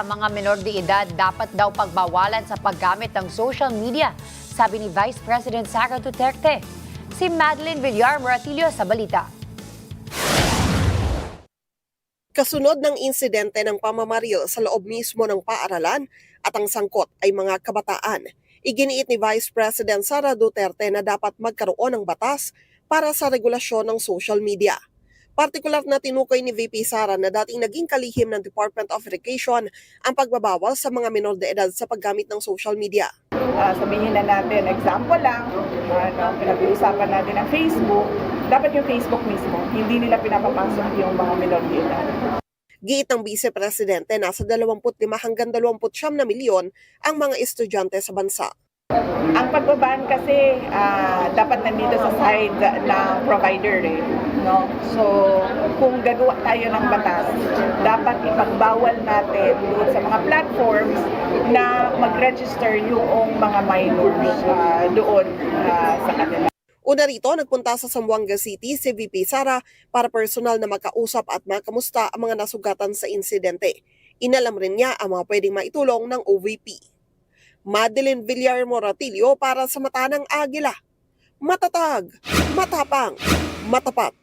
Mga menor de edad dapat daw pagbawalan sa paggamit ng social media, sabi ni Vice President Sara Duterte. Si Madeline Villar Moratillo sa balita. Kasunod ng insidente ng pamamaril sa loob mismo ng paaralan at ang sangkot ay mga kabataan, iginiit ni Vice President Sara Duterte na dapat magkaroon ng batas para sa regulasyon ng social media. Partikular na tinukoy ni VP Sara na dating naging kalihim ng Department of Education ang pagbabawal sa mga menor de edad sa paggamit ng social media. Sabihin na natin, example lang, pinag-uusapan natin ang Facebook, dapat yung Facebook mismo, hindi nila pinapapasok yung mga menor de edad. Giit ng Vice Presidente, nasa 25 hanggang 29 na milyon ang mga estudyante sa bansa. Ang pagbaban kasi dapat nandito sa side ng provider no? So kung gagawa tayo ng batas, dapat ipagbawal natin doon sa mga platforms na mag-register yung mga minors doon sa kanila. Una rito, nagpunta sa Zamboanga City si VP Sara para personal na makausap at makamusta ang mga nasugatan sa insidente. Inalam rin niya ang mga pwedeng maitulong ng OVP. Madeline Villar Moratillo para sa Mata ng Agila. Matatag, matapang, matapat.